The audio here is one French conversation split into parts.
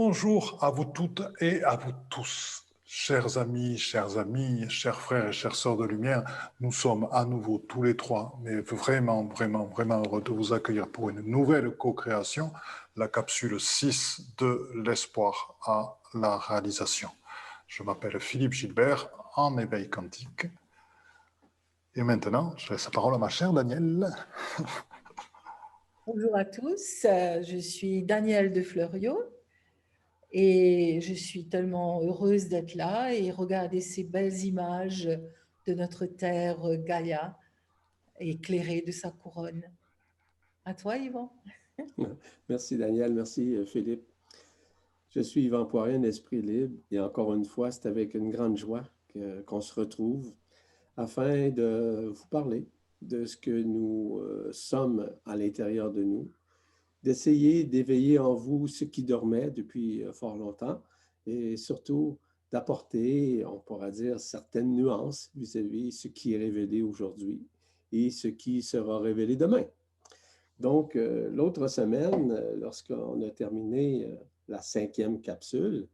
Bonjour à vous toutes et à vous tous, chers amis, chers frères et chères sœurs de lumière. Nous sommes à nouveau tous les trois, mais vraiment heureux de vous accueillir pour une nouvelle co-création, la capsule 6 de l'espoir à la réalisation. Je m'appelle Philippe Gilbert, en éveil quantique. Et maintenant, je laisse la parole à ma chère Danielle. Bonjour à tous, je suis Danielle de Fleuriot et je suis tellement heureuse d'être là et regarder ces belles images de notre terre Gaïa éclairée de sa couronne. À toi, Yvan. Merci Daniel, merci Philippe. Je suis Yvan Poirier, un esprit libre, et encore une fois, c'est avec une grande joie qu'on se retrouve afin de vous parler de ce que nous sommes à l'intérieur de nous, d'essayer d'éveiller en vous ce qui dormait depuis fort longtemps et surtout d'apporter, on pourra dire, certaines nuances vis-à-vis ce qui est révélé aujourd'hui et ce qui sera révélé demain. Donc, l'autre semaine, lorsqu'on a terminé la 5e capsule,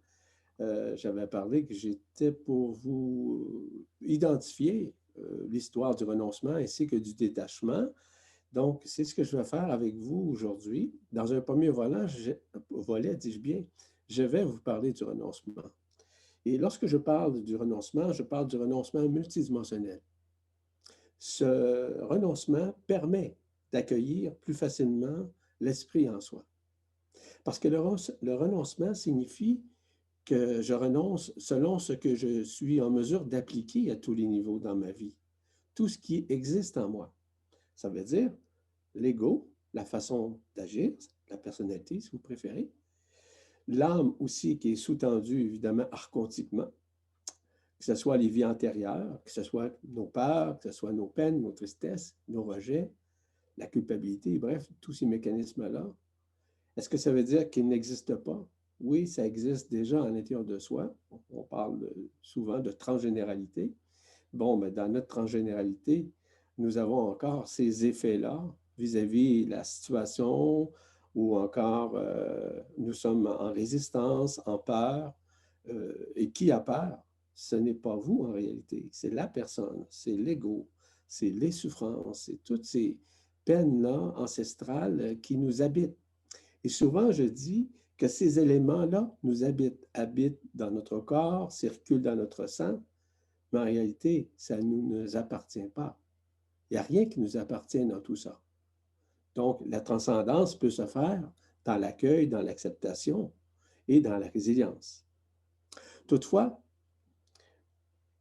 j'avais parlé que j'étais pour vous identifier l'histoire du renoncement ainsi que du détachement. Donc, c'est ce que je vais faire avec vous aujourd'hui. Dans un premier volet, dis-je bien, je vais vous parler du renoncement. Et lorsque je parle du renoncement, je parle du renoncement multidimensionnel. Ce renoncement permet d'accueillir plus facilement l'esprit en soi. Parce que le renoncement signifie que je renonce selon ce que je suis en mesure d'appliquer à tous les niveaux dans ma vie, tout ce qui existe en moi. Ça veut dire l'ego, la façon d'agir, la personnalité, si vous préférez, l'âme aussi qui est sous-tendue, évidemment, archontiquement, que ce soit les vies antérieures, que ce soit nos peurs, que ce soit nos peines, nos tristesses, nos rejets, la culpabilité, bref, tous ces mécanismes-là. Est-ce que ça veut dire qu'ils n'existent pas? Oui, ça existe déjà à l'intérieur de soi. On parle souvent de transgénéralité. Bon, mais dans notre transgénéralité, nous avons encore ces effets-là vis-à-vis la situation ou encore nous sommes en résistance, en peur. Et qui a peur? Ce n'est pas vous en réalité, c'est la personne, c'est l'ego, c'est les souffrances, c'est toutes ces peines-là ancestrales qui nous habitent. Et souvent, je dis que ces éléments-là nous habitent dans notre corps, circulent dans notre sang, mais en réalité, ça ne nous appartient pas. Il n'y a rien qui nous appartient dans tout ça. Donc, la transcendance peut se faire dans l'accueil, dans l'acceptation et dans la résilience. Toutefois,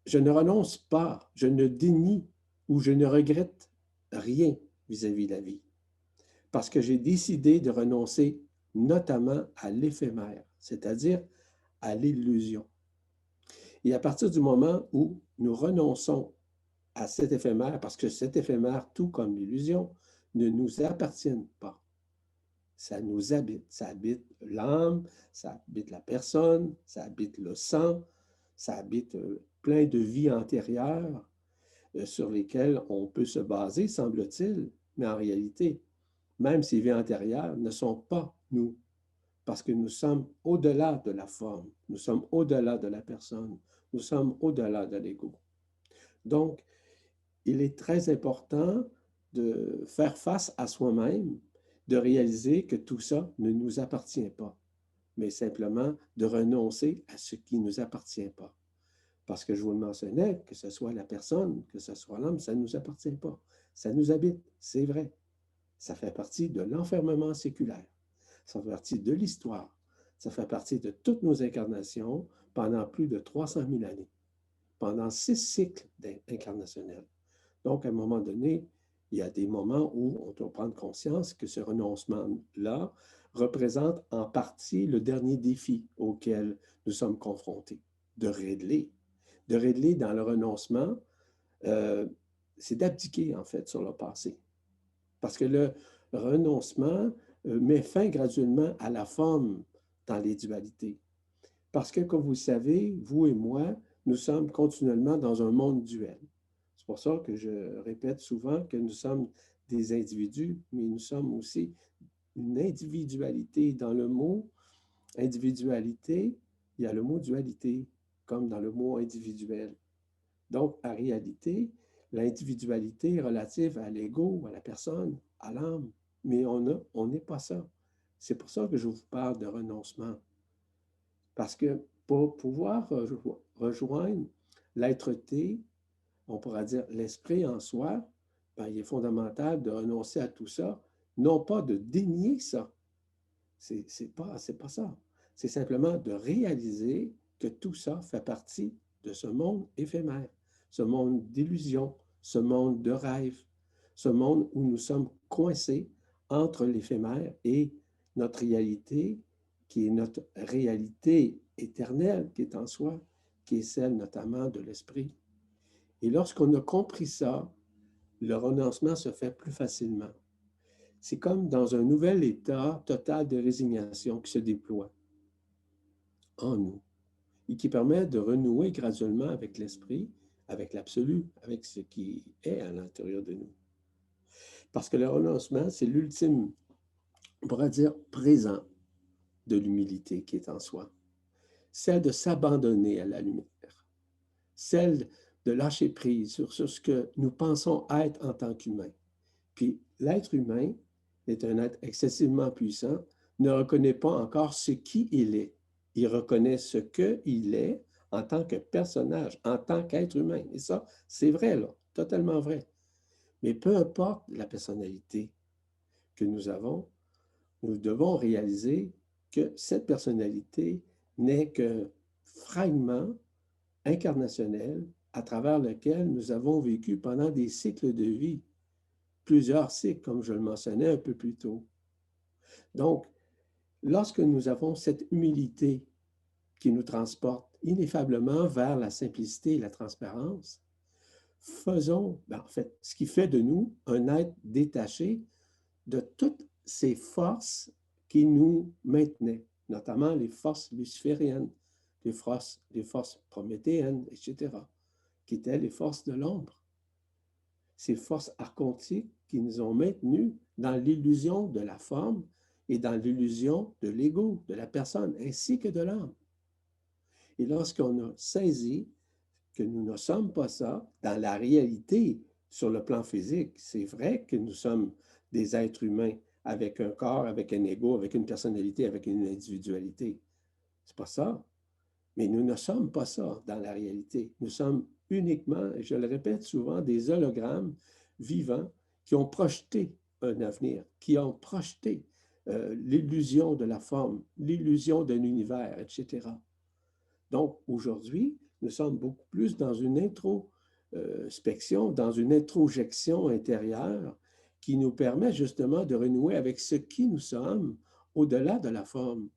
je ne renonce pas, je ne dénie ou je ne regrette rien vis-à-vis de la vie, parce que j'ai décidé de renoncer notamment à l'éphémère, c'est-à-dire à l'illusion. Et à partir du moment où nous renonçons à cet éphémère, parce que cet éphémère, tout comme l'illusion, ne nous appartiennent pas. Ça nous habite. Ça habite l'âme, ça habite la personne, ça habite le sang, ça habite plein de vies antérieures sur lesquelles on peut se baser, semble-t-il, mais en réalité, même ces vies antérieures ne sont pas nous, parce que nous sommes au-delà de la forme, nous sommes au-delà de la personne, nous sommes au-delà de l'ego. Donc, il est très important de faire face à soi-même, de réaliser que tout ça ne nous appartient pas, mais simplement de renoncer à ce qui ne nous appartient pas. Parce que je vous le mentionnais, que ce soit la personne, que ce soit l'homme, ça ne nous appartient pas. Ça nous habite, c'est vrai. Ça fait partie de l'enfermement séculaire. Ça fait partie de l'histoire. Ça fait partie de toutes nos incarnations pendant plus de 300 000 années, pendant 6 cycles incarnationnels. Donc, à un moment donné, il y a des moments où on doit prendre conscience que ce renoncement-là représente en partie le dernier défi auquel nous sommes confrontés, de régler. De régler dans le renoncement, c'est d'abdiquer en fait sur le passé. Parce que le renoncement met fin graduellement à la forme dans les dualités. Parce que, comme vous le savez, vous et moi, nous sommes continuellement dans un monde duel. C'est pour ça que je répète souvent que nous sommes des individus, mais nous sommes aussi une individualité dans le mot individualité, il y a le mot dualité, comme dans le mot individuel. Donc, en réalité, l'individualité est relative à l'ego, à la personne, à l'âme, mais on n'est pas ça. C'est pour ça que je vous parle de renoncement. Parce que pour pouvoir rejoindre l'être-té, on pourra dire l'esprit en soi, ben, il est fondamental de renoncer à tout ça, non pas de dénier ça. C'est pas ça. C'est simplement de réaliser que tout ça fait partie de ce monde éphémère, ce monde d'illusions, ce monde de rêves, ce monde où nous sommes coincés entre l'éphémère et notre réalité, qui est notre réalité éternelle, qui est en soi, qui est celle notamment de l'esprit. Et lorsqu'on a compris ça, le renoncement se fait plus facilement. C'est comme dans un nouvel état total de résignation qui se déploie en nous et qui permet de renouer graduellement avec l'esprit, avec l'absolu, avec ce qui est à l'intérieur de nous. Parce que le renoncement, c'est l'ultime, on pourrait dire, présent de l'humilité qui est en soi. Celle de s'abandonner à la lumière. Celle de lâcher prise sur ce que nous pensons être en tant qu'humain. Puis l'être humain est un être excessivement puissant, ne reconnaît pas encore ce qui il est. Il reconnaît ce qu'il est en tant que personnage, en tant qu'être humain. Et ça, c'est vrai, là, totalement vrai. Mais peu importe la personnalité que nous avons, nous devons réaliser que cette personnalité n'est qu'un fragment incarnationnel à travers lequel nous avons vécu pendant des cycles de vie, plusieurs cycles, comme je le mentionnais un peu plus tôt. Donc, lorsque nous avons cette humilité qui nous transporte ineffablement vers la simplicité et la transparence, faisons, en fait, ce qui fait de nous un être détaché de toutes ces forces qui nous maintenaient, notamment les forces lucifériennes, les forces prométhéennes, etc., qui étaient les forces de l'ombre. Ces forces archontiques qui nous ont maintenus dans l'illusion de la forme et dans l'illusion de l'ego, de la personne, ainsi que de l'âme. Et lorsqu'on a saisi que nous ne sommes pas ça, dans la réalité, sur le plan physique, c'est vrai que nous sommes des êtres humains avec un corps, avec un ego, avec une personnalité, avec une individualité. C'est pas ça. Mais nous ne sommes pas ça dans la réalité. Nous sommes uniquement, et je le répète souvent, des hologrammes vivants qui ont projeté un avenir, qui ont projeté l'illusion de la forme, l'illusion d'un univers, etc. Donc, aujourd'hui, nous sommes beaucoup plus dans une introspection, dans une introjection intérieure qui nous permet justement de renouer avec ce qui nous sommes au-delà de la forme.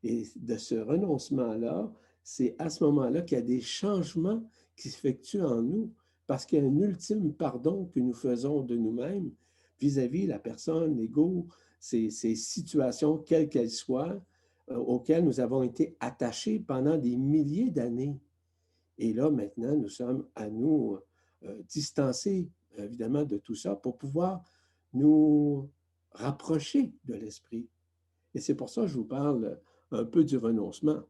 Et de ce renoncement-là, c'est à ce moment-là qu'il y a des changements qui s'effectuent en nous parce qu'il y a un ultime pardon que nous faisons de nous-mêmes vis-à-vis la personne, l'ego, ces situations, quelles qu'elles soient, auxquelles nous avons été attachés pendant des milliers d'années. Et là, maintenant, nous sommes à nous distancer, évidemment, de tout ça pour pouvoir nous rapprocher de l'esprit. Et c'est pour ça que je vous parle un peu du renoncement.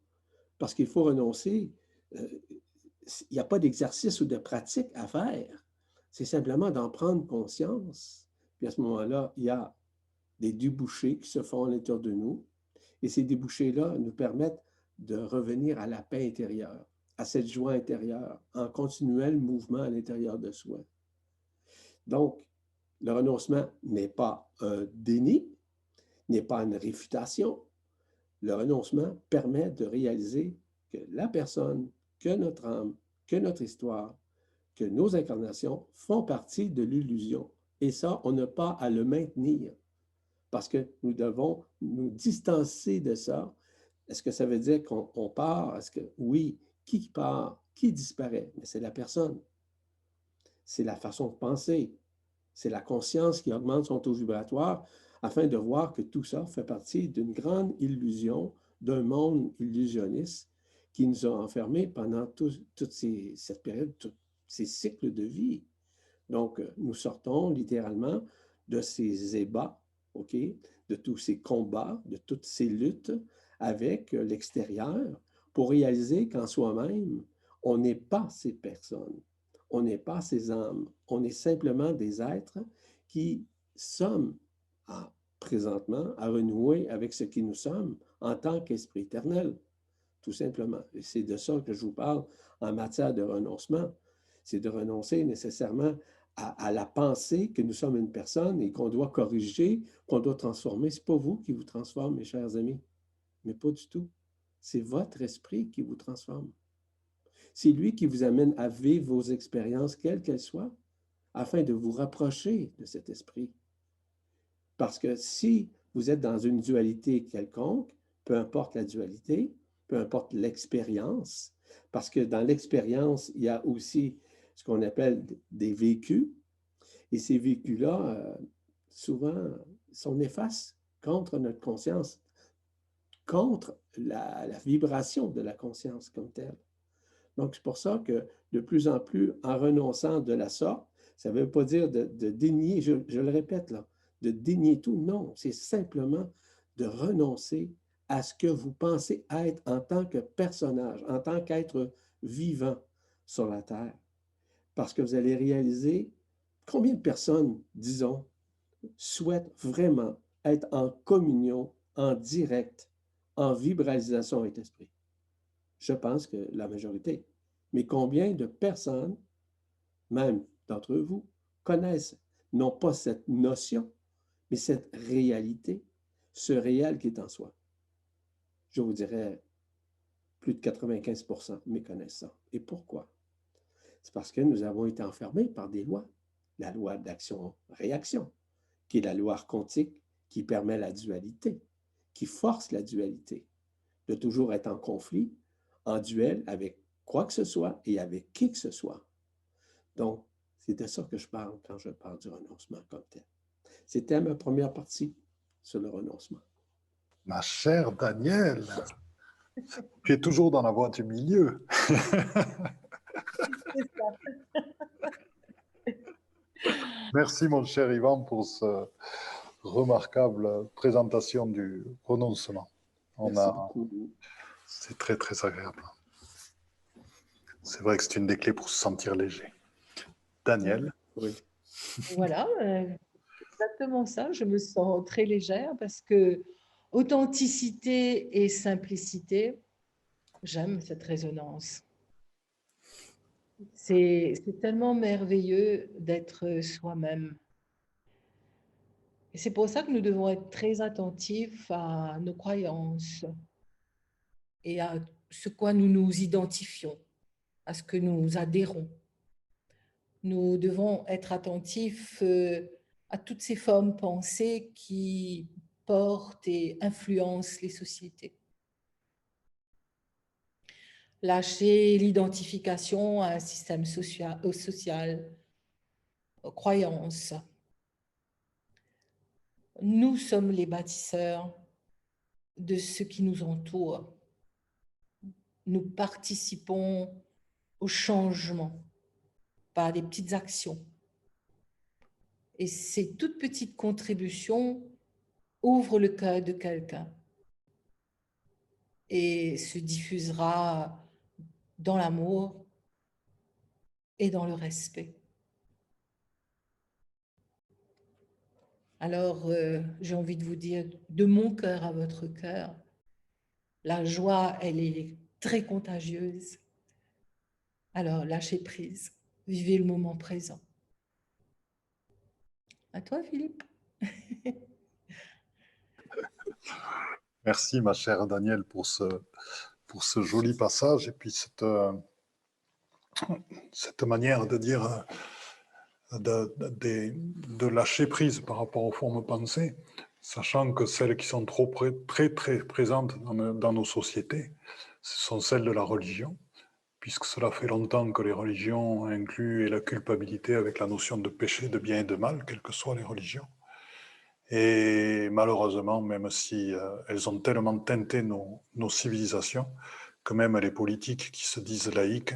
Parce qu'il faut renoncer. Il n'y a pas d'exercice ou de pratique à faire. C'est simplement d'en prendre conscience. Puis à ce moment-là, il y a des débouchés qui se font à l'intérieur de nous. Et ces débouchés-là nous permettent de revenir à la paix intérieure, à cette joie intérieure, en continuel mouvement à l'intérieur de soi. Donc, le renoncement n'est pas un déni, n'est pas une réfutation. Le renoncement permet de réaliser que la personne, que notre âme, que notre histoire, que nos incarnations font partie de l'illusion. Et ça, on n'a pas à le maintenir parce que nous devons nous distancer de ça. Est-ce que ça veut dire qu'on part? Est-ce que oui, qui part? Qui disparaît? Mais c'est la personne. C'est la façon de penser. C'est la conscience qui augmente son taux vibratoire afin de voir que tout ça fait partie d'une grande illusion, d'un monde illusionniste qui nous a enfermés pendant toute cette période, tous ces cycles de vie. Donc, nous sortons littéralement de ces ébats, OK, de tous ces combats, de toutes ces luttes, avec l'extérieur pour réaliser qu'en soi-même, on n'est pas ces personnes, on n'est pas ces âmes, on est simplement des êtres qui sommes présentement à renouer avec ce qui nous sommes en tant qu'esprit éternel, tout simplement. Et c'est de ça que je vous parle en matière de renoncement. C'est de renoncer nécessairement à la pensée que nous sommes une personne et qu'on doit corriger, qu'on doit transformer. Ce n'est pas vous qui vous transforme, mes chers amis, mais pas du tout. C'est votre esprit qui vous transforme. C'est lui qui vous amène à vivre vos expériences, quelles qu'elles soient, afin de vous rapprocher de cet esprit. Parce que si vous êtes dans une dualité quelconque, peu importe la dualité, peu importe l'expérience, parce que dans l'expérience, il y a aussi ce qu'on appelle des vécus, et ces vécus-là, souvent, sont néfastes contre notre conscience, contre la vibration de la conscience comme telle. Donc, c'est pour ça que de plus en plus, en renonçant de la sorte, ça ne veut pas dire de dénier, je le répète là, de dénier tout. Non, c'est simplement de renoncer à ce que vous pensez être en tant que personnage, en tant qu'être vivant sur la Terre. Parce que vous allez réaliser combien de personnes, disons, souhaitent vraiment être en communion, en direct, en vibralisation avec l'esprit. Je pense que la majorité. Mais combien de personnes, même d'entre vous, connaissent non pas cette notion, mais cette réalité, ce réel qui est en soi? Je vous dirais, plus de 95% méconnaissent ça. Et pourquoi? C'est parce que nous avons été enfermés par des lois. La loi d'action-réaction, qui est la loi quantique qui permet la dualité, qui force la dualité, de toujours être en conflit, en duel avec quoi que ce soit et avec qui que ce soit. Donc, c'est de ça que je parle quand je parle du renoncement comme tel. C'était ma première partie sur le renoncement. Ma chère Danielle, tu es toujours dans la voie du milieu. Merci, mon cher Yvan, pour cette remarquable présentation du renoncement. Merci beaucoup. C'est très, très agréable. C'est vrai que c'est une des clés pour se sentir léger. Daniel? Oui. Voilà, exactement ça. Je me sens très légère parce que authenticité et simplicité, j'aime cette résonance. C'est tellement merveilleux d'être soi-même. Et c'est pour ça que nous devons être très attentifs à nos croyances et à ce quoi nous nous identifions, à ce que nous adhérons. Nous devons être attentifs à toutes ces formes pensées qui portent et influencent les sociétés. Lâcher l'identification à un système social, aux croyances. Nous sommes les bâtisseurs de ce qui nous entoure. Nous participons au changement par des petites actions. Et ces toutes petites contributions ouvrent le cœur de quelqu'un et se diffusera dans l'amour et dans le respect. Alors, j'ai envie de vous dire, de mon cœur à votre cœur, la joie, elle est très contagieuse. Alors, lâchez prise, vivez le moment présent. À toi, Philippe. Merci, ma chère Danielle, pour ce joli passage et puis cette manière de dire de lâcher prise par rapport aux formes pensées, sachant que celles qui sont trop très présentes dans nos sociétés, ce sont celles de la religion, puisque cela fait longtemps que les religions incluent la culpabilité avec la notion de péché, de bien et de mal, quelles que soient les religions. Et malheureusement, même si elles ont tellement teinté nos civilisations, que même les politiques qui se disent laïques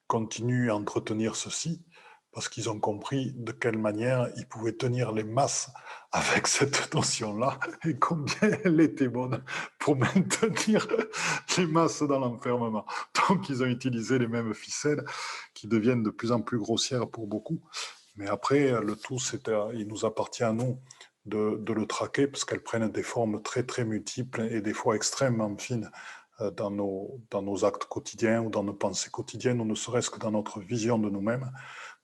continuent à entretenir ceci, parce qu'ils ont compris de quelle manière ils pouvaient tenir les masses avec cette notion-là et combien elle était bonne pour maintenir les masses dans l'enfermement. Donc, ils ont utilisé les mêmes ficelles qui deviennent de plus en plus grossières pour beaucoup. Mais après, le tout, il nous appartient à nous de le traquer parce qu'elles prennent des formes très, très multiples et des fois extrêmement fines dans nos actes quotidiens ou dans nos pensées quotidiennes ou ne serait-ce que dans notre vision de nous-mêmes,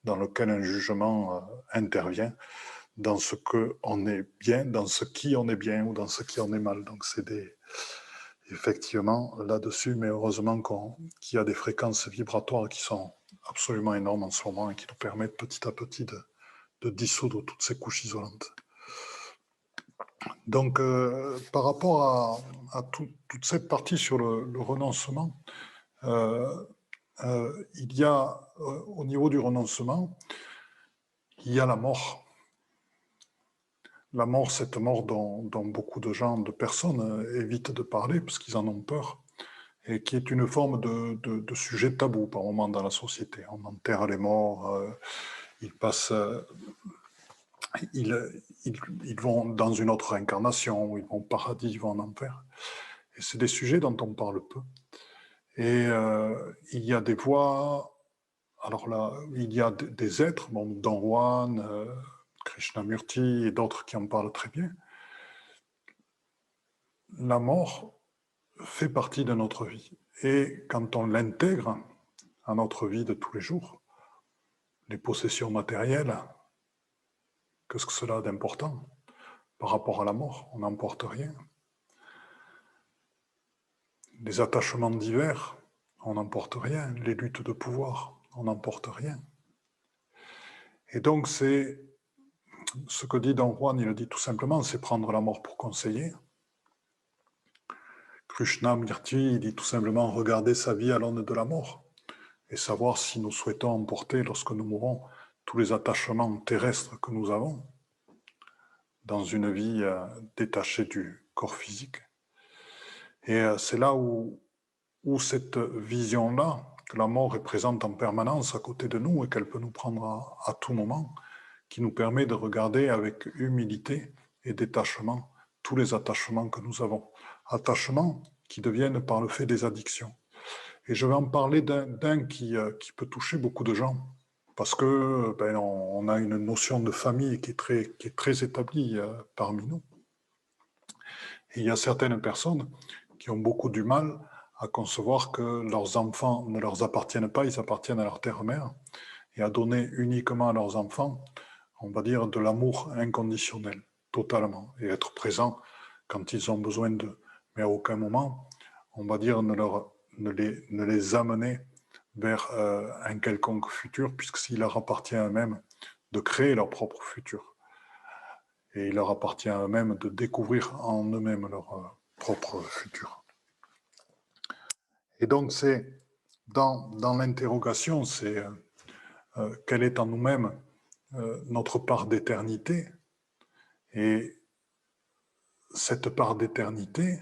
dans lequel un jugement intervient dans ce qu'on est bien, dans ce qui on est bien ou dans ce qui on est mal. Donc c'est effectivement là-dessus, mais heureusement qu'il y a des fréquences vibratoires qui sont absolument énormes en ce moment et qui nous permettent petit à petit de dissoudre toutes ces couches isolantes. Donc par rapport à toute cette partie sur le renoncement, il y a au niveau du renoncement, il y a la mort. La mort, cette mort dont beaucoup de gens, de personnes évitent de parler parce qu'ils en ont peur, et qui est une forme de sujet tabou par moment dans la société. On enterre les morts, ils passent, ils vont dans une autre incarnation, ils vont au paradis, ils vont en enfer. Et c'est des sujets dont on parle peu. Et il y a des voix, alors là, il y a des êtres, bon, Don Juan, Krishnamurti et d'autres qui en parlent très bien. La mort fait partie de notre vie. Et quand on l'intègre à notre vie de tous les jours, les possessions matérielles, qu'est-ce que cela a d'important par rapport à la mort? On n'emporte rien. Les attachements divers, on n'emporte rien. Les luttes de pouvoir, on n'emporte rien. Et donc c'est ce que dit Don Juan, il le dit tout simplement, c'est prendre la mort pour conseiller. Krishnamurti, il dit tout simplement regarder sa vie à l'aune de la mort et savoir si nous souhaitons emporter, lorsque nous mourrons, tous les attachements terrestres que nous avons dans une vie détachée du corps physique. Et c'est là où cette vision-là, que la mort est présente en permanence à côté de nous et qu'elle peut nous prendre à tout moment, qui nous permet de regarder avec humilité et détachement tous les attachements que nous avons. Attachements qui deviennent par le fait des addictions. Et je vais en parler d'un qui peut toucher beaucoup de gens, parce que on a une notion de famille qui est très établie parmi nous. Et il y a certaines personnes qui ont beaucoup du mal à concevoir que leurs enfants ne leur appartiennent pas, ils appartiennent à leur terre-mère, et à donner uniquement à leurs enfants, on va dire, de l'amour inconditionnel, totalement, et être présent quand ils ont besoin d'eux. Mais à aucun moment, on va dire, ne les amener vers un quelconque futur, puisque s'il leur appartient à eux-mêmes de créer leur propre futur. Et il leur appartient à eux-mêmes de découvrir en eux-mêmes leur propre futur. Et donc, c'est dans l'interrogation, c'est quelle est en nous-mêmes notre part d'éternité. Et cette part d'éternité,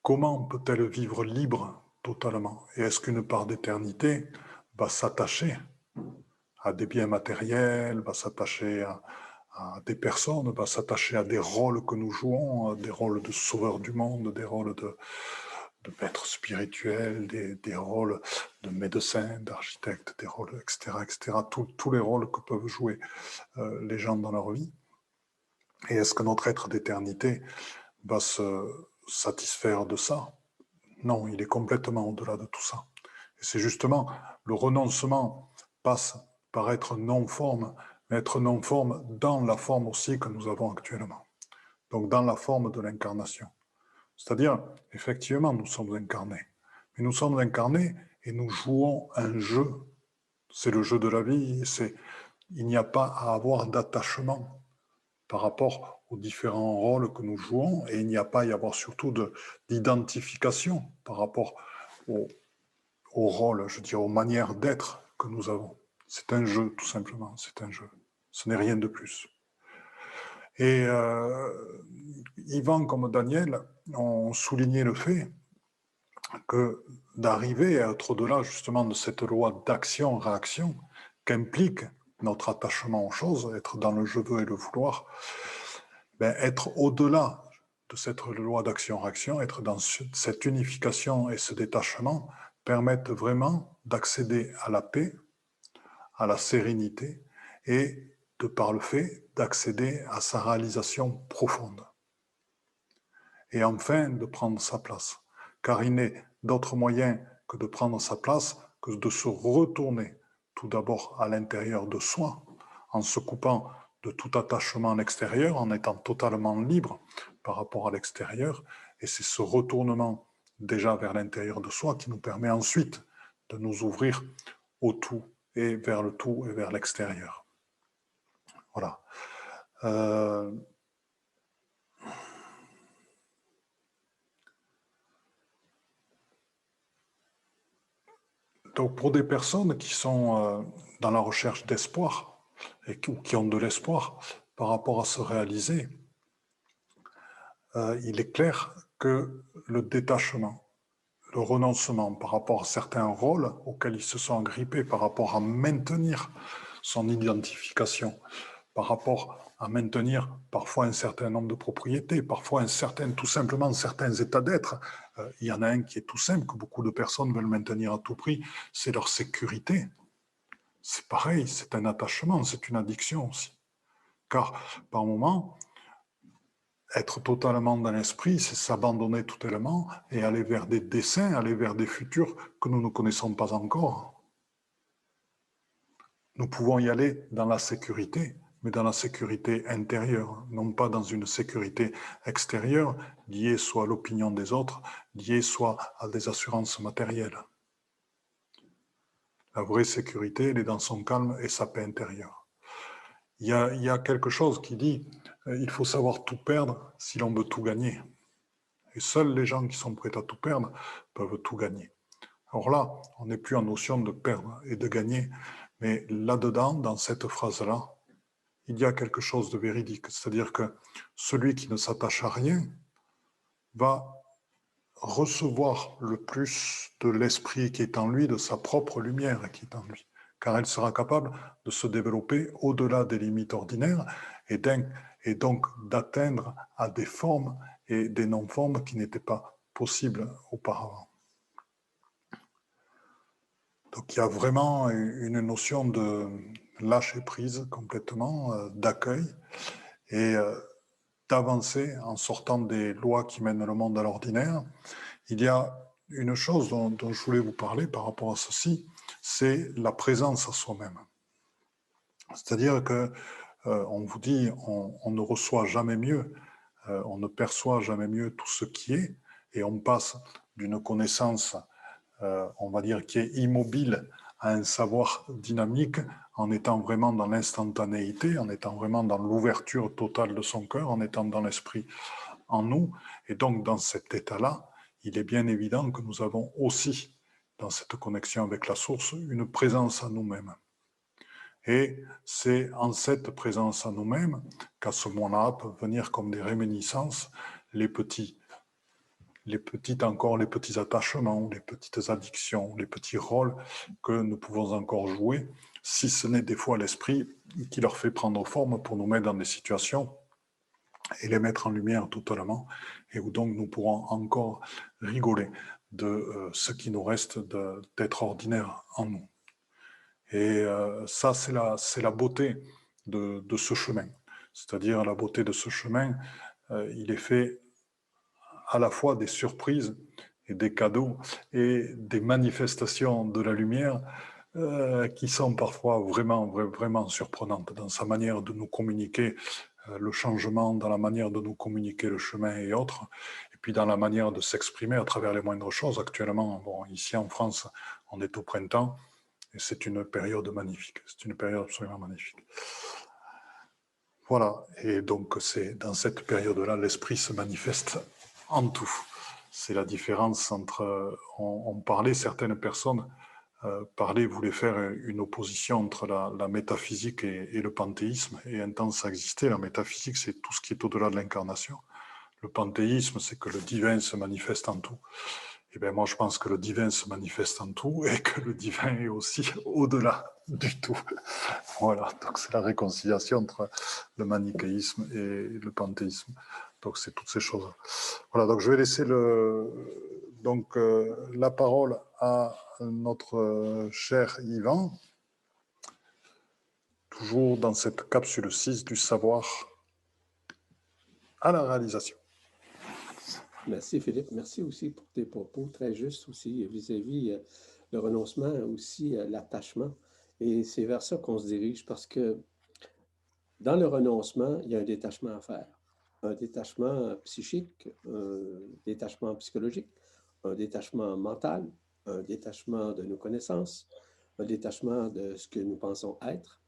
comment peut-elle vivre libre totalement? Et est-ce qu'une part d'éternité va s'attacher à des biens matériels, va s'attacher à des personnes, va s'attacher à des rôles que nous jouons, des rôles de sauveurs du monde, des rôles de maîtres spirituels, des rôles de médecins, d'architectes, des rôles, etc., etc., tous les rôles que peuvent jouer les gens dans leur vie. Et est-ce que notre être d'éternité va se satisfaire de ça? Non, il est complètement au-delà de tout ça. Et c'est justement, le renoncement passe par être non-forme, mais être non-forme dans la forme aussi que nous avons actuellement. Donc dans la forme de l'incarnation. C'est-à-dire, effectivement, nous sommes incarnés. Mais nous sommes incarnés et nous jouons un jeu. C'est le jeu de la vie. Il n'y a pas à avoir d'attachement par rapport aux différents rôles que nous jouons, et il n'y a pas à y avoir surtout d'identification par rapport au rôle, je dirais, aux manières d'être que nous avons. C'est un jeu, tout simplement, c'est un jeu. Ce n'est rien de plus. Et Yvan, comme Daniel, ont souligné le fait que d'arriver à être au-delà justement de cette loi d'action-réaction qu'implique notre attachement aux choses, être dans le je veux et le vouloir, être au-delà de cette loi d'action-réaction, être dans cette unification et ce détachement, permettent vraiment d'accéder à la paix, à la sérénité et, de par le fait, d'accéder à sa réalisation profonde. Et enfin, de prendre sa place. Car il n'est d'autre moyen que de prendre sa place que de se retourner tout d'abord à l'intérieur de soi, en se coupant de tout attachement à l'extérieur, en étant totalement libre par rapport à l'extérieur. Et c'est ce retournement déjà vers l'intérieur de soi qui nous permet ensuite de nous ouvrir au tout et vers l'extérieur. Voilà. Donc pour des personnes qui sont dans la recherche d'espoir et qui ont de l'espoir par rapport à se réaliser, il est clair que le détachement, le renoncement par rapport à certains rôles auxquels ils se sont agrippés, par rapport à maintenir son identification, par rapport à maintenir parfois un certain nombre de propriétés, parfois tout simplement certains états d'être. Il y en a un qui est tout simple, que beaucoup de personnes veulent maintenir à tout prix, c'est leur sécurité. C'est pareil, c'est un attachement, c'est une addiction aussi. Car par moment, être totalement dans l'esprit, c'est s'abandonner totalement et aller vers des desseins, aller vers des futurs que nous ne connaissons pas encore. Nous pouvons y aller dans la sécurité, mais dans la sécurité intérieure, non pas dans une sécurité extérieure, liée soit à l'opinion des autres, liée soit à des assurances matérielles. La vraie sécurité, elle est dans son calme et sa paix intérieure. Il y a quelque chose qui dit il faut savoir tout perdre si l'on veut tout gagner. Et seuls les gens qui sont prêts à tout perdre peuvent tout gagner. Alors là, on n'est plus en notion de perdre et de gagner, mais là-dedans, dans cette phrase-là, il y a quelque chose de véridique. C'est-à-dire que celui qui ne s'attache à rien va recevoir le plus de l'esprit qui est en lui, de sa propre lumière qui est en lui, car elle sera capable de se développer au-delà des limites ordinaires et donc d'atteindre à des formes et des non-formes qui n'étaient pas possibles auparavant. Donc il y a vraiment une notion de lâcher prise complètement, d'accueil et d'avancer en sortant des lois qui mènent le monde à l'ordinaire. Il y a une chose dont je voulais vous parler par rapport à ceci, c'est la présence à soi-même. C'est-à-dire que on vous dit, on ne reçoit jamais mieux, on ne perçoit jamais mieux tout ce qui est, et on passe d'une connaissance, on va dire, qui est immobile à un savoir dynamique, en étant vraiment dans l'instantanéité, en étant vraiment dans l'ouverture totale de son cœur, en étant dans l'esprit en nous. Et donc, dans cet état-là, il est bien évident que nous avons aussi, dans cette connexion avec la source, une présence à nous-mêmes. Et c'est en cette présence à nous-mêmes qu'à ce moment-là peuvent venir comme des réminiscences les petits attachements, les petites addictions, les petits rôles que nous pouvons encore jouer, si ce n'est des fois l'esprit qui leur fait prendre forme pour nous mettre dans des situations et les mettre en lumière totalement, et où donc nous pourrons encore rigoler de ce qui nous reste d'être ordinaire en nous. Et ça, c'est la beauté de ce chemin. C'est-à-dire la beauté de ce chemin, il est fait à la fois des surprises et des cadeaux et des manifestations de la lumière qui sont parfois vraiment surprenantes dans sa manière de nous communiquer le changement, dans la manière de nous communiquer le chemin et autres, et puis dans la manière de s'exprimer à travers les moindres choses. Actuellement, bon, ici en France, on est au printemps, et c'est une période magnifique, c'est une période absolument magnifique. Voilà, et donc c'est dans cette période-là, l'esprit se manifeste en tout. C'est la différence entre, on parlait, certaines personnes voulaient faire une opposition entre la métaphysique et le panthéisme, et un temps ça existait. La métaphysique, c'est tout ce qui est au-delà de l'incarnation. Le panthéisme, c'est que le divin se manifeste en tout. Eh bien, moi, je pense que le divin se manifeste en tout et que le divin est aussi au-delà du tout. Voilà, donc c'est la réconciliation entre le manichéisme et le panthéisme. Donc, c'est toutes ces choses. Voilà, donc je vais laisser la parole à notre cher Yvan, toujours dans cette capsule 6 du savoir à la réalisation. Merci Philippe, merci aussi pour tes propos très justes aussi vis-à-vis le renoncement, aussi l'attachement. Et c'est vers ça qu'on se dirige parce que dans le renoncement, il y a un détachement à faire. Un détachement psychique, un détachement psychologique, un détachement mental, un détachement de nos connaissances, un détachement de ce que nous pensons être.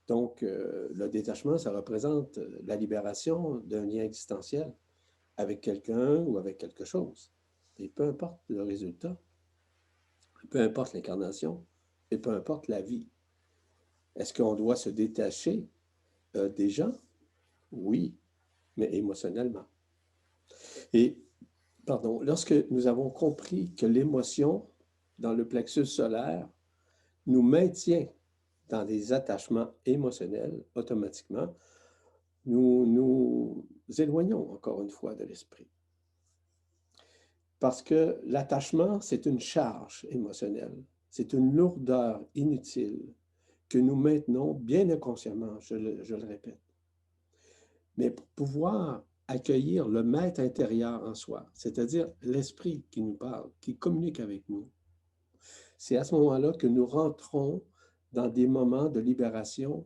Donc, le détachement, ça représente la libération d'un lien existentiel avec quelqu'un ou avec quelque chose. Et peu importe le résultat, peu importe l'incarnation, et peu importe la vie. Est-ce qu'on doit se détacher des gens? Oui, mais émotionnellement. Et, pardon, lorsque nous avons compris que l'émotion dans le plexus solaire nous maintient dans des attachements émotionnels, automatiquement, nous nous éloignons encore une fois de l'esprit. Parce que l'attachement, c'est une charge émotionnelle, c'est une lourdeur inutile que nous maintenons bien inconsciemment, je le répète. Mais pour pouvoir accueillir le maître intérieur en soi, c'est-à-dire l'esprit qui nous parle, qui communique avec nous, c'est à ce moment-là que nous rentrons dans des moments de libération,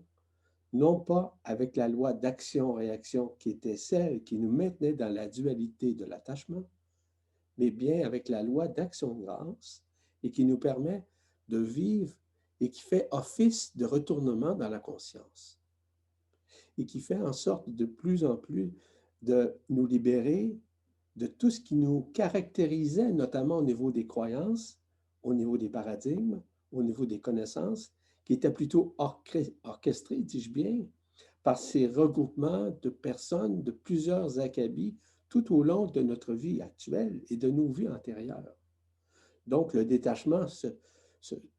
non pas avec la loi d'action-réaction qui était celle qui nous maintenait dans la dualité de l'attachement, mais bien avec la loi d'action-grâce et qui nous permet de vivre et qui fait office de retournement dans la conscience et qui fait en sorte de plus en plus de nous libérer de tout ce qui nous caractérisait, notamment au niveau des croyances, au niveau des paradigmes, au niveau des connaissances, qui étaient plutôt orchestrés, dis-je bien, par ces regroupements de personnes de plusieurs acabits tout au long de notre vie actuelle et de nos vies antérieures. Donc, le détachement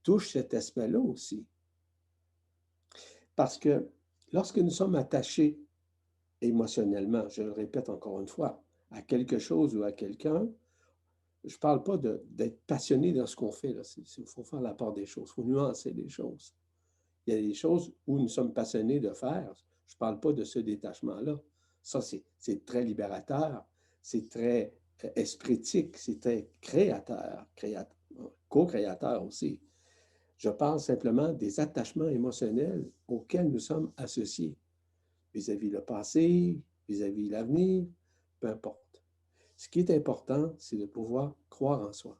touche cet aspect-là aussi. Parce que lorsque nous sommes attachés émotionnellement, je le répète encore une fois, à quelque chose ou à quelqu'un, je ne parle pas d'être passionné dans ce qu'on fait. Il faut faire la part des choses, il faut nuancer les choses. Il y a des choses où nous sommes passionnés de faire. Je ne parle pas de ce détachement-là. Ça, c'est très libérateur, c'est très espritique, c'est très créateur, co-créateur aussi. Je parle simplement des attachements émotionnels auxquels nous sommes associés, vis-à-vis le passé, vis-à-vis l'avenir, peu importe. Ce qui est important, c'est de pouvoir croire en soi.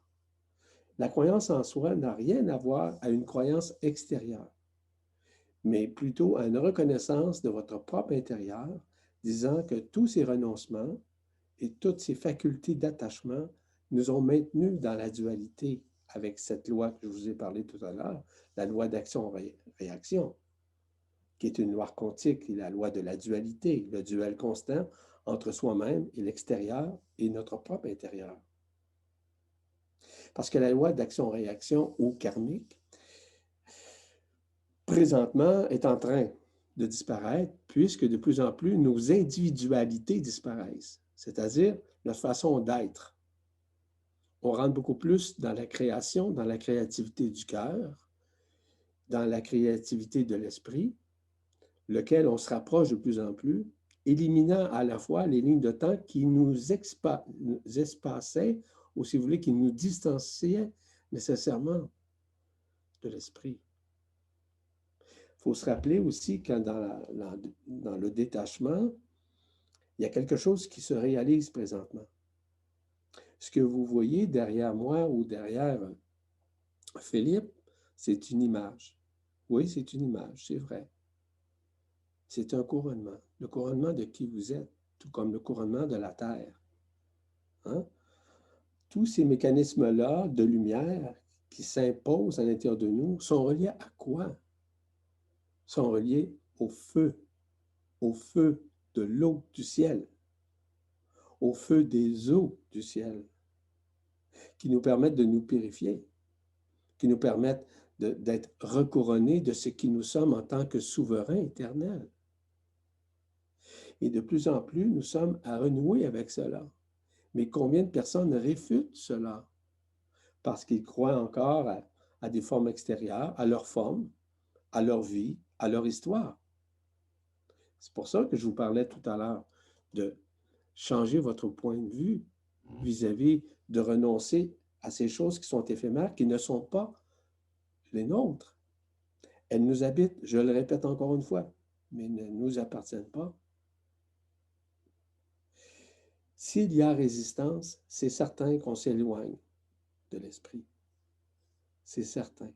La croyance en soi n'a rien à voir à une croyance extérieure, mais plutôt à une reconnaissance de votre propre intérieur, disant que tous ces renoncements et toutes ces facultés d'attachement nous ont maintenus dans la dualité avec cette loi que je vous ai parlé tout à l'heure, la loi d'action-réaction, qui est une loi quantique, la loi de la dualité, le duel constant entre soi-même et l'extérieur et notre propre intérieur. Parce que la loi d'action-réaction ou karmique, présentement, est en train de disparaître puisque de plus en plus nos individualités disparaissent, c'est-à-dire notre façon d'être. On rentre beaucoup plus dans la création, dans la créativité du cœur, dans la créativité de l'esprit, lequel on se rapproche de plus en plus, éliminant à la fois les lignes de temps qui nous espaçaient, ou si vous voulez, qui nous distanciaient nécessairement de l'esprit. Il faut se rappeler aussi que dans le détachement, il y a quelque chose qui se réalise présentement. Ce que vous voyez derrière moi ou derrière Philippe, c'est une image. Oui, c'est une image, c'est vrai. C'est un couronnement. Le couronnement de qui vous êtes, tout comme le couronnement de la Terre. Hein? Tous ces mécanismes-là de lumière qui s'imposent à l'intérieur de nous sont reliés à quoi? Sont reliés au feu de l'eau du ciel, au feu des eaux du ciel. qui nous permettent de nous purifier, qui nous permettent d'être recouronnés de ce qui nous sommes en tant que souverains éternels. Et de plus en plus, nous sommes à renouer avec cela. Mais combien de personnes réfutent cela? Parce qu'ils croient encore à des formes extérieures, à leur forme, à leur vie, à leur histoire. C'est pour ça que je vous parlais tout à l'heure de changer votre point de vue vis-à-vis de renoncer à ces choses qui sont éphémères, qui ne sont pas les nôtres. Elles nous habitent, je le répète encore une fois, mais ne nous appartiennent pas. S'il y a résistance, c'est certain qu'on s'éloigne de l'esprit. C'est certain.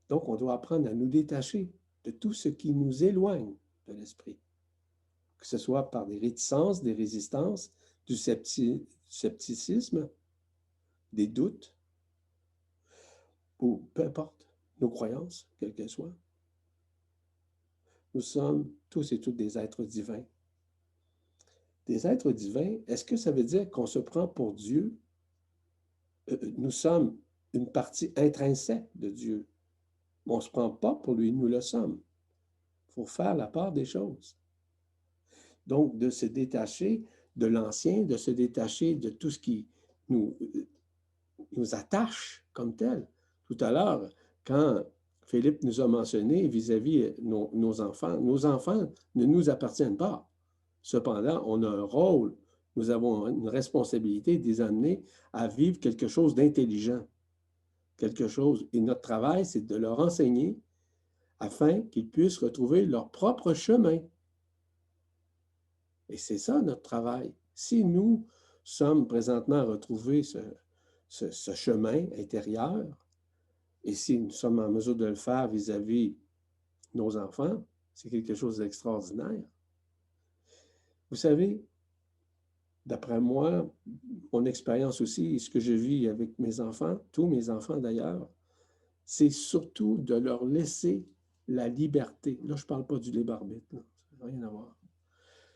Donc, on doit apprendre à nous détacher de tout ce qui nous éloigne de l'esprit. Que ce soit par des réticences, des résistances, du scepticisme, des doutes, ou peu importe nos croyances, quelles qu'elles soient. Nous sommes tous et toutes des êtres divins. Des êtres divins, est-ce que ça veut dire qu'on se prend pour Dieu? Nous sommes une partie intrinsèque de Dieu. Mais on ne se prend pas pour lui, nous le sommes. Il faut faire la part des choses. Donc, de se détacher de l'ancien, de se détacher de tout ce qui nous attache comme tel. Tout à l'heure, quand Philippe nous a mentionné vis-à-vis nos enfants ne nous appartiennent pas. Cependant, on a un rôle, nous avons une responsabilité de les amener à vivre quelque chose d'intelligent, quelque chose. Et notre travail, c'est de leur enseigner afin qu'ils puissent retrouver leur propre chemin. Et c'est ça notre travail. Si nous sommes présentement à retrouver ce chemin intérieur, et si nous sommes en mesure de le faire vis-à-vis de nos enfants, c'est quelque chose d'extraordinaire. Vous savez, d'après moi, mon expérience aussi, ce que je vis avec mes enfants, tous mes enfants d'ailleurs, c'est surtout de leur laisser la liberté. Là, je ne parle pas du libre arbitre, ça n'a rien à voir.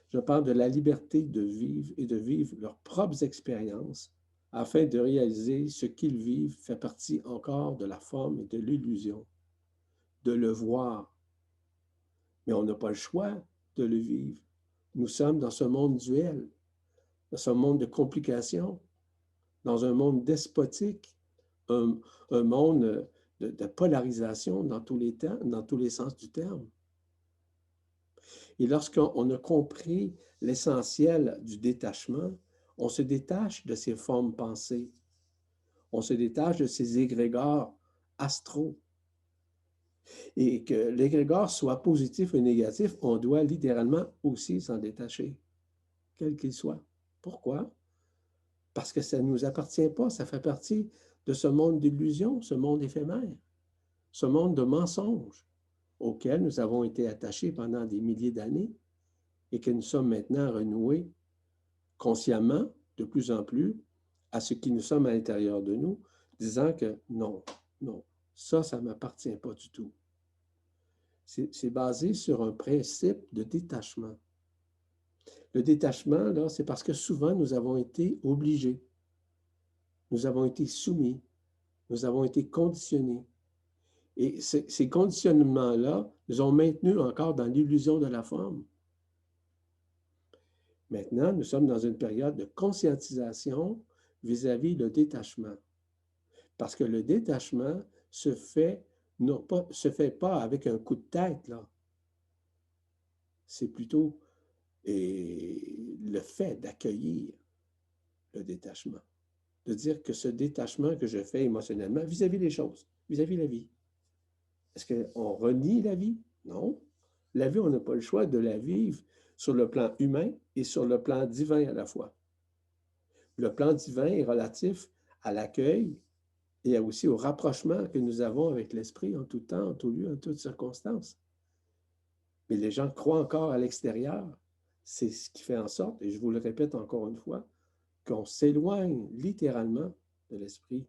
Je parle de la liberté de vivre et de vivre leurs propres expériences afin de réaliser ce qu'ils vivent fait partie encore de la forme et de l'illusion, de le voir. Mais on n'a pas le choix de le vivre. Nous sommes dans ce monde duel, dans ce monde de complications, dans un monde despotique, un monde de polarisation dans tous les temps, dans tous les sens du terme. Et lorsqu'on a compris l'essentiel du détachement, on se détache de ces formes pensées. On se détache de ces égrégores astraux. Et que l'égrégore soit positif ou négatif, on doit littéralement aussi s'en détacher, quel qu'il soit. Pourquoi? Parce que ça ne nous appartient pas, ça fait partie de ce monde d'illusions, ce monde éphémère, ce monde de mensonges auquel nous avons été attachés pendant des milliers d'années et que nous sommes maintenant renoués consciemment, de plus en plus, à ce qui nous sommes à l'intérieur de nous, disant que non, non, ça ne m'appartient pas du tout. C'est basé sur un principe de détachement. Le détachement, là, c'est parce que souvent, nous avons été obligés, nous avons été soumis, nous avons été conditionnés. Et ces conditionnements-là nous ont maintenus encore dans l'illusion de la forme. Maintenant, nous sommes dans une période de conscientisation vis-à-vis le détachement. Parce que le détachement se fait pas avec un coup de tête, là. C'est plutôt le fait d'accueillir le détachement. De dire que ce détachement que je fais émotionnellement vis-à-vis des choses, vis-à-vis la vie. Est-ce qu'on renie la vie? Non. La vie, on n'a pas le choix de la vivre sur le plan humain et sur le plan divin à la fois. Le plan divin est relatif à l'accueil et aussi au rapprochement que nous avons avec l'esprit en tout temps, en tout lieu, en toutes circonstances. Mais les gens croient encore à l'extérieur. C'est ce qui fait en sorte, et je vous le répète encore une fois, qu'on s'éloigne littéralement de l'esprit.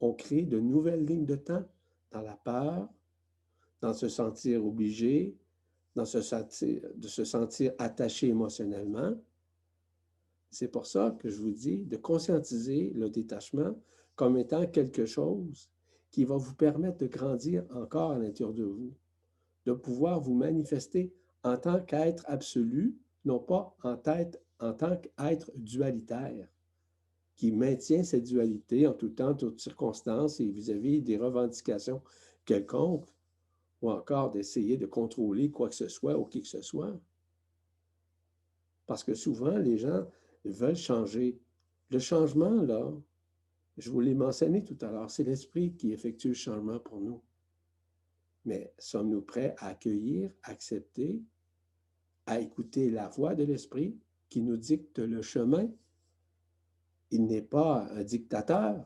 On crée de nouvelles lignes de temps dans la peur, dans se sentir obligé, de se sentir attaché émotionnellement, C'est pour ça que je vous dis de conscientiser le détachement comme étant quelque chose qui va vous permettre de grandir encore à l'intérieur de vous, de pouvoir vous manifester en tant qu'être absolu, non pas en tant qu'être dualitaire, qui maintient cette dualité en tout temps, toutes circonstances et vis-à-vis des revendications quelconques, ou encore d'essayer de contrôler quoi que ce soit ou qui que ce soit. Parce que souvent, les gens veulent changer. Le changement, là, je vous l'ai mentionné tout à l'heure, c'est l'esprit qui effectue le changement pour nous. Mais sommes-nous prêts à accueillir, accepter, à écouter la voix de l'esprit qui nous dicte le chemin? Il n'est pas un dictateur,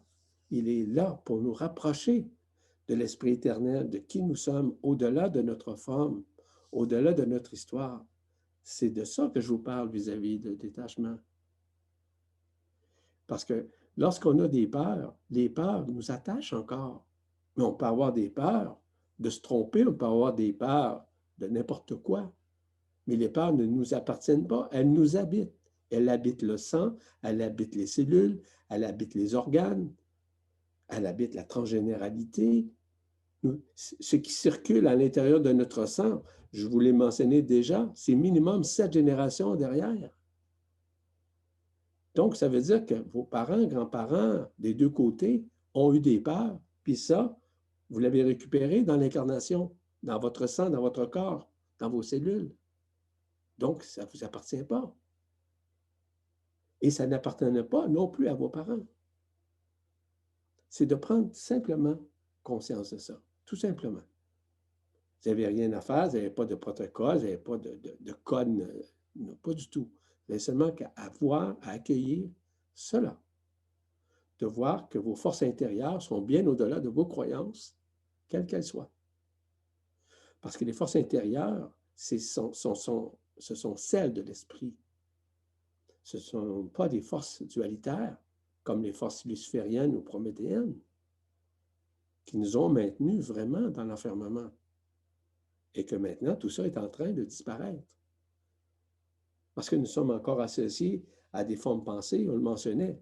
il est là pour nous rapprocher de l'esprit éternel, de qui nous sommes, au-delà de notre forme, au-delà de notre histoire. C'est de ça que je vous parle vis-à-vis de détachement. Parce que lorsqu'on a des peurs, les peurs nous attachent encore. Mais on peut avoir des peurs de se tromper, on peut avoir des peurs de n'importe quoi. Mais les peurs ne nous appartiennent pas, elles nous habitent. Elles habitent le sang, elles habitent les cellules, elles habitent les organes, elles habitent la transgénéralité. Ce qui circule à l'intérieur de notre sang, je vous l'ai mentionné déjà, c'est minimum 7 générations derrière. Donc, ça veut dire que vos parents, grands-parents, des deux côtés, ont eu des peurs, puis ça, vous l'avez récupéré dans l'incarnation, dans votre sang, dans votre corps, dans vos cellules. Donc, ça ne vous appartient pas. Et ça n'appartenait pas non plus à vos parents. C'est de prendre simplement conscience de ça, tout simplement. Vous n'avez rien à faire, vous n'avez pas de protocole, vous n'avez pas de code, non, pas du tout. Vous n'avez seulement qu'à voir, à accueillir cela. De voir que vos forces intérieures sont bien au-delà de vos croyances, quelles qu'elles soient. Parce que les forces intérieures, ce sont celles de l'esprit. Ce ne sont pas des forces dualitaires, comme les forces lucifériennes ou prométhéennes, qui nous ont maintenus vraiment dans l'enfermement. Et que maintenant, tout ça est en train de disparaître. Parce que nous sommes encore associés à des formes pensées, on le mentionnait,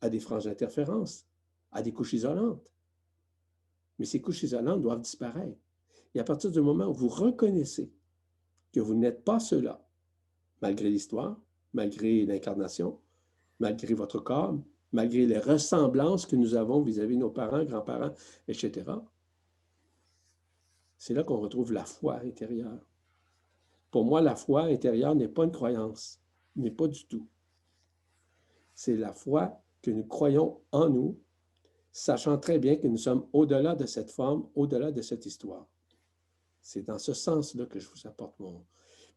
à des franges d'interférence, à des couches isolantes. Mais ces couches isolantes doivent disparaître. Et à partir du moment où vous reconnaissez que vous n'êtes pas cela, malgré l'histoire, malgré l'incarnation, malgré votre corps, malgré les ressemblances que nous avons vis-à-vis de nos parents, grands-parents, etc., c'est là qu'on retrouve la foi intérieure. Pour moi, la foi intérieure n'est pas une croyance, n'est pas du tout. C'est la foi que nous croyons en nous, sachant très bien que nous sommes au-delà de cette forme, au-delà de cette histoire. C'est dans ce sens-là que je vous apporte mon...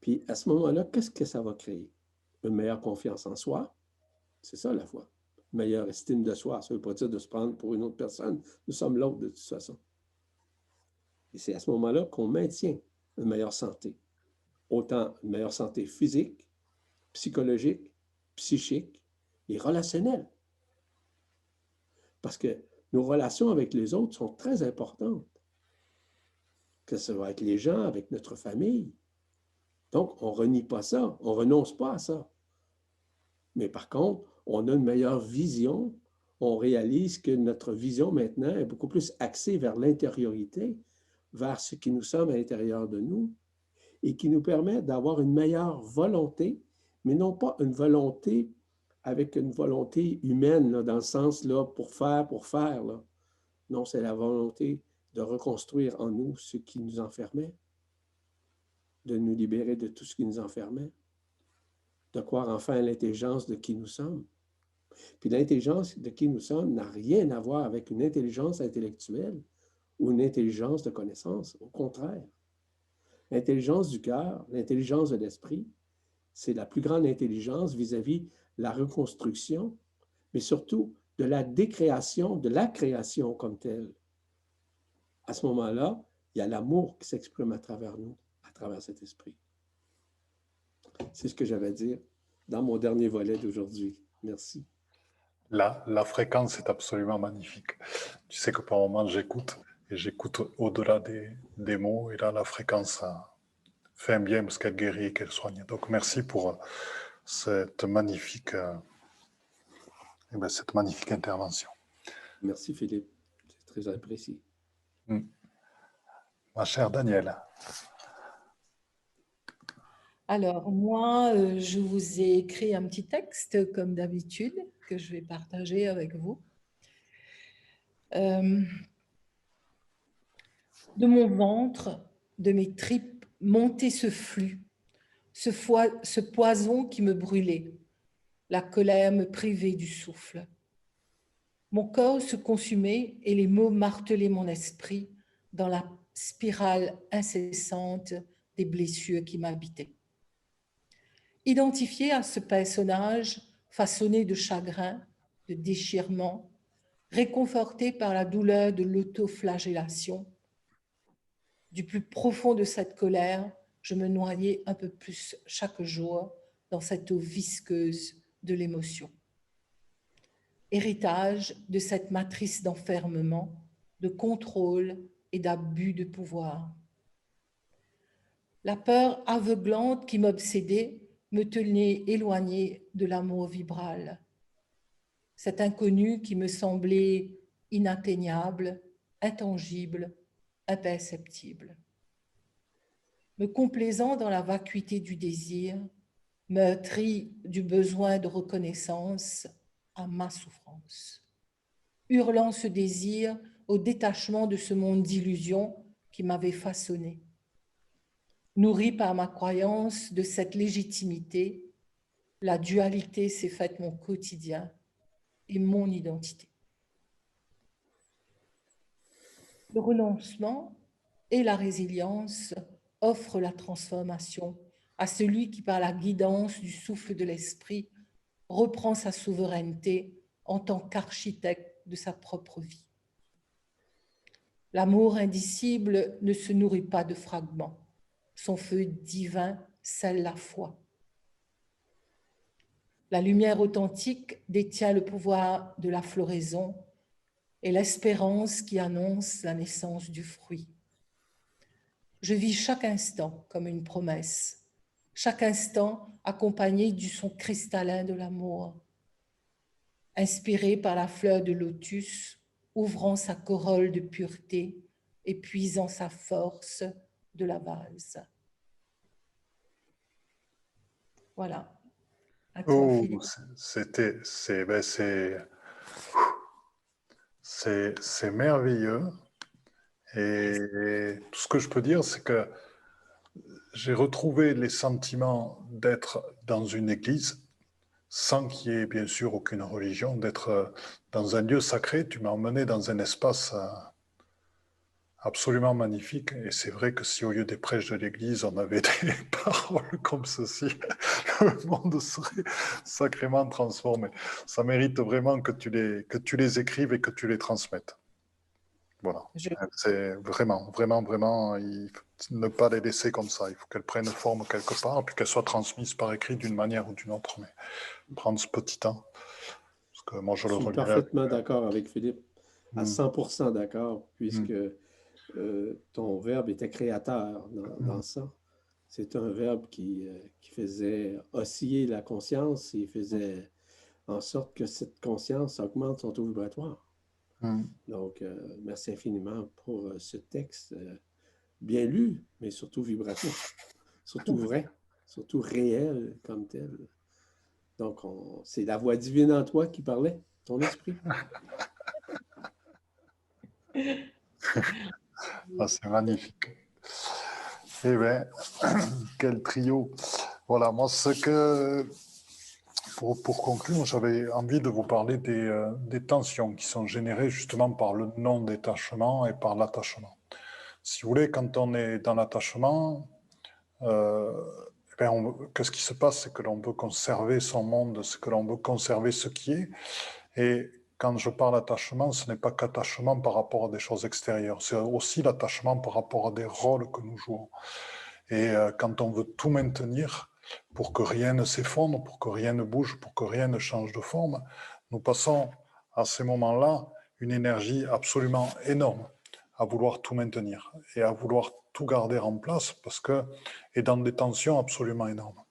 Puis à ce moment-là, qu'est-ce que ça va créer? Une meilleure confiance en soi, c'est ça la foi. Une meilleure estime de soi, ça ne veut pas dire de se prendre pour une autre personne, nous sommes l'autre de toute façon. Et c'est à ce moment-là qu'on maintient une meilleure santé. Autant une meilleure santé physique, psychologique, psychique et relationnelle. Parce que nos relations avec les autres sont très importantes. Que ce va être les gens, avec notre famille. Donc, on ne renie pas ça, on ne renonce pas à ça. Mais par contre, on a une meilleure vision, on réalise que notre vision maintenant est beaucoup plus axée vers l'intériorité, vers ce qui nous sommes à l'intérieur de nous, et qui nous permet d'avoir une meilleure volonté, mais non pas une volonté avec une volonté humaine, là, dans le sens là, pour faire. Là. Non, c'est la volonté de reconstruire en nous ce qui nous enfermait, de nous libérer de tout ce qui nous enfermait, de croire enfin à l'intelligence de qui nous sommes. Puis l'intelligence de qui nous sommes n'a rien à voir avec une intelligence intellectuelle ou une intelligence de connaissance, au contraire. L'intelligence du cœur, l'intelligence de l'esprit, c'est la plus grande intelligence vis-à-vis la reconstruction, mais surtout de la décréation, de la création comme telle. À ce moment-là, il y a l'amour qui s'exprime à travers nous, à travers cet esprit. C'est ce que j'avais à dire dans mon dernier volet d'aujourd'hui. Merci. La fréquence est absolument magnifique. Tu sais que par moments, j'écoute, et j'écoute au-delà des mots, et là, la fréquence fait un bien parce qu'elle guérit et qu'elle soigne. Donc, merci cette magnifique intervention. Merci Philippe, c'est très apprécié. Ma chère Danielle. Alors, moi, je vous ai écrit un petit texte, comme d'habitude, que je vais partager avec vous. De mon ventre, de mes tripes, montait ce flux, ce poison qui me brûlait. La colère me privait du souffle. Mon corps se consumait et les mots martelaient mon esprit dans la spirale incessante des blessures qui m'habitaient. Identifié à ce personnage façonné de chagrin, de déchirement, réconforté par la douleur de l'autoflagellation, du plus profond de cette colère, je me noyais un peu plus chaque jour dans cette eau visqueuse de l'émotion. Héritage de cette matrice d'enfermement, de contrôle et d'abus de pouvoir. La peur aveuglante qui m'obsédait me tenait éloignée de l'amour vibral. Cet inconnu qui me semblait inatteignable, intangible, imperceptible. Me complaisant dans la vacuité du désir, meurtri du besoin de reconnaissance à ma souffrance. Hurlant ce désir au détachement de ce monde d'illusions qui m'avait façonné. Nourri par ma croyance de cette légitimité, la dualité s'est faite mon quotidien et mon identité. Le renoncement et la résilience offrent la transformation à celui qui, par la guidance du souffle de l'esprit, reprend sa souveraineté en tant qu'architecte de sa propre vie. L'amour indicible ne se nourrit pas de fragments. Son feu divin scelle la foi. La lumière authentique détient le pouvoir de la floraison et l'espérance qui annonce la naissance du fruit. Je vis chaque instant comme une promesse, chaque instant accompagné du son cristallin de l'amour, inspiré par la fleur de lotus, ouvrant sa corolle de pureté et puisant sa force de la vase. Voilà. À toi, Oh, Philippe. c'est merveilleux. Et tout ce que je peux dire, c'est que j'ai retrouvé les sentiments d'être dans une église, sans qu'il y ait bien sûr aucune religion, d'être dans un lieu sacré. Tu m'as emmené dans un espace absolument magnifique. Et c'est vrai que si au lieu des prêches de l'église, on avait des paroles comme ceci, le monde serait sacrément transformé. Ça mérite vraiment que tu les écrives et que tu les transmettes. Voilà. C'est vraiment, il faut ne pas les laisser comme ça. Il faut qu'elles prennent forme quelque part, puis qu'elles soient transmises par écrit d'une manière ou d'une autre. Mais prendre ce petit temps. Parce que moi, je suis parfaitement d'accord avec Philippe, à 100% d'accord, puisque ton verbe était créateur dans ça. C'est un verbe qui faisait osciller la conscience et faisait en sorte que cette conscience augmente son taux vibratoire. Donc, merci infiniment pour ce texte bien lu, mais surtout vibratif, surtout vrai, surtout réel comme tel. Donc, c'est la voix divine en toi qui parlait, ton esprit. Ah, c'est magnifique. Eh bien, quel trio. Voilà, moi, pour conclure, j'avais envie de vous parler des tensions qui sont générées justement par le non-détachement et par l'attachement. Si vous voulez, quand on est dans l'attachement, qu'est-ce qui se passe? C'est que l'on veut conserver son monde, c'est que l'on veut conserver ce qui est. Et quand je parle d'attachement, ce n'est pas qu'attachement par rapport à des choses extérieures, c'est aussi l'attachement par rapport à des rôles que nous jouons. Et quand on veut tout maintenir pour que rien ne s'effondre, pour que rien ne bouge, pour que rien ne change de forme, nous passons à ces moments-là une énergie absolument énorme à vouloir tout maintenir et à vouloir tout garder en place et dans des tensions absolument énormes.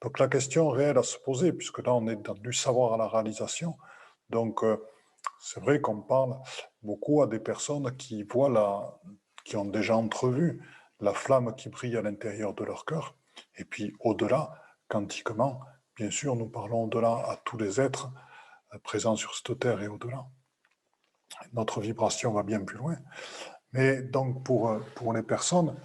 Donc la question réelle à se poser, puisque là on est dans du savoir à la réalisation, donc c'est vrai qu'on parle beaucoup à des personnes qui voient qui ont déjà entrevu la flamme qui brille à l'intérieur de leur cœur, et puis au-delà, quantiquement, bien sûr, nous parlons au-delà à tous les êtres présents sur cette terre et au-delà. Notre vibration va bien plus loin. Mais donc pour les personnes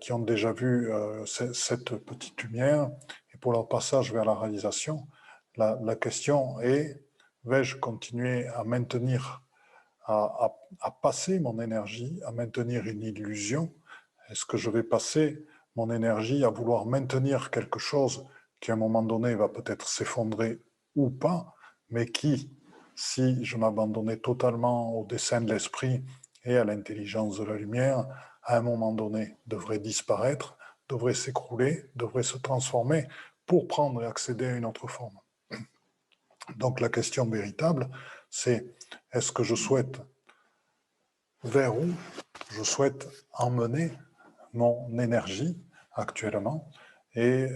qui ont déjà vu cette petite lumière et pour leur passage vers la réalisation, la question est, vais-je continuer à maintenir, à passer mon énergie, à maintenir une illusion? Est-ce que je vais passer mon énergie à vouloir maintenir quelque chose qui à un moment donné va peut-être s'effondrer ou pas, mais qui, si je m'abandonnais totalement au dessein de l'esprit et à l'intelligence de la lumière, à un moment donné devrait disparaître, devrait s'écrouler, devrait se transformer pour prendre et accéder à une autre forme. Donc la question véritable, c'est est-ce que je souhaite, vers où je souhaite emmener mon énergie actuellement et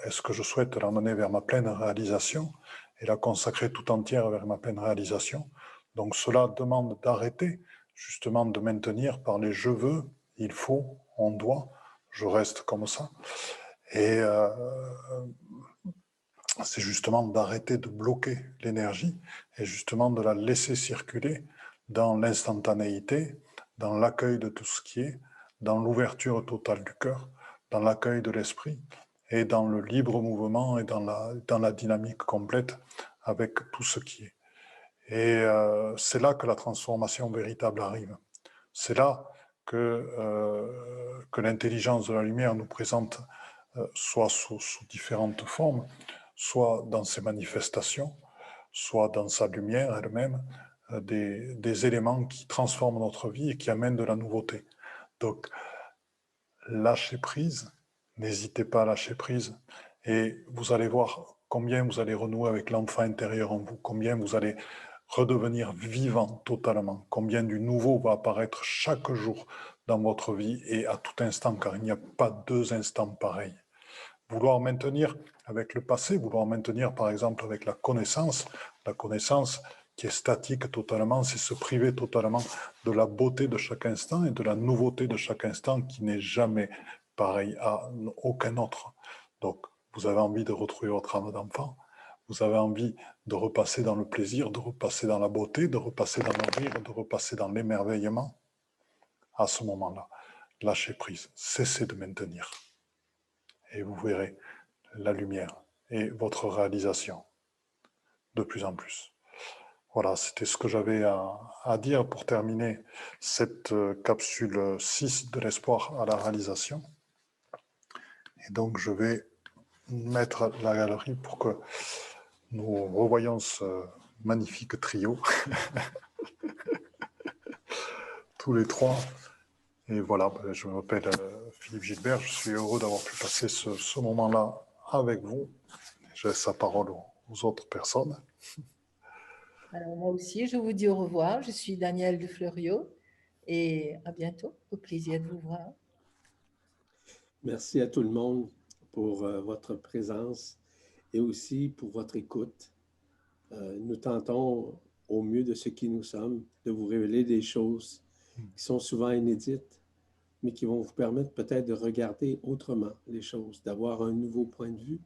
est-ce que je souhaite l'emmener vers ma pleine réalisation et la consacrer tout entière vers ma pleine réalisation. Donc cela demande d'arrêter justement de maintenir par les je veux, il faut, on doit, je reste comme ça. Et c'est justement d'arrêter de bloquer l'énergie et justement de la laisser circuler dans l'instantanéité, dans l'accueil de tout ce qui est, dans l'ouverture totale du cœur, dans l'accueil de l'esprit et dans le libre mouvement et dans la dynamique complète avec tout ce qui est. Et c'est là que la transformation véritable arrive. C'est là que l'intelligence de la lumière nous présente soit sous différentes formes, soit dans ses manifestations, soit dans sa lumière elle-même, des éléments qui transforment notre vie et qui amènent de la nouveauté. Donc, lâchez prise, n'hésitez pas à lâcher prise, et vous allez voir combien vous allez renouer avec l'enfant intérieur en vous, combien vous allez redevenir vivant totalement, combien du nouveau va apparaître chaque jour dans votre vie et à tout instant, car il n'y a pas deux instants pareils. Vouloir maintenir avec le passé, vouloir maintenir par exemple avec la connaissance qui est statique totalement, c'est se priver totalement de la beauté de chaque instant et de la nouveauté de chaque instant qui n'est jamais pareil à aucun autre. Donc, vous avez envie de retrouver votre âme d'enfant, vous avez envie de repasser dans le plaisir, de repasser dans la beauté, de repasser dans le rire, de repasser dans l'émerveillement. À ce moment-là, lâchez prise, cessez de maintenir. Et vous verrez la lumière et votre réalisation de plus en plus. Voilà, c'était ce que j'avais à dire pour terminer cette capsule 6 de l'espoir à la réalisation. Et donc, je vais mettre la galerie pour que nous revoyons ce magnifique trio, tous les trois. Et voilà, je m'appelle Philippe Gilbert, je suis heureux d'avoir pu passer ce moment-là avec vous. Je laisse la parole aux autres personnes. Alors moi aussi, je vous dis au revoir. Je suis Danielle de Fleuriot et à bientôt. Au plaisir de vous voir. Merci à tout le monde pour votre présence et aussi pour votre écoute. Nous tentons au mieux de ce qui nous sommes de vous révéler des choses qui sont souvent inédites, mais qui vont vous permettre peut-être de regarder autrement les choses, d'avoir un nouveau point de vue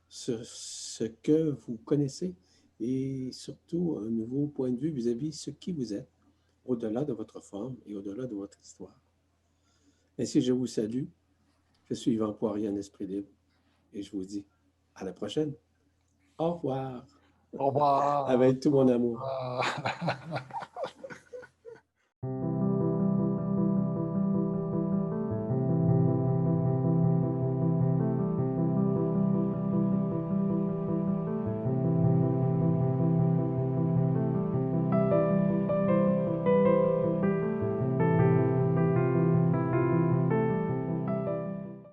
sur ce que vous connaissez et surtout un nouveau point de vue vis-à-vis ce qui vous êtes, au-delà de votre forme et au-delà de votre histoire. Ainsi, je vous salue. Je suis Yvan Poirier en Esprit Libre et je vous dis à la prochaine. Au revoir. Au revoir. Avec tout mon amour.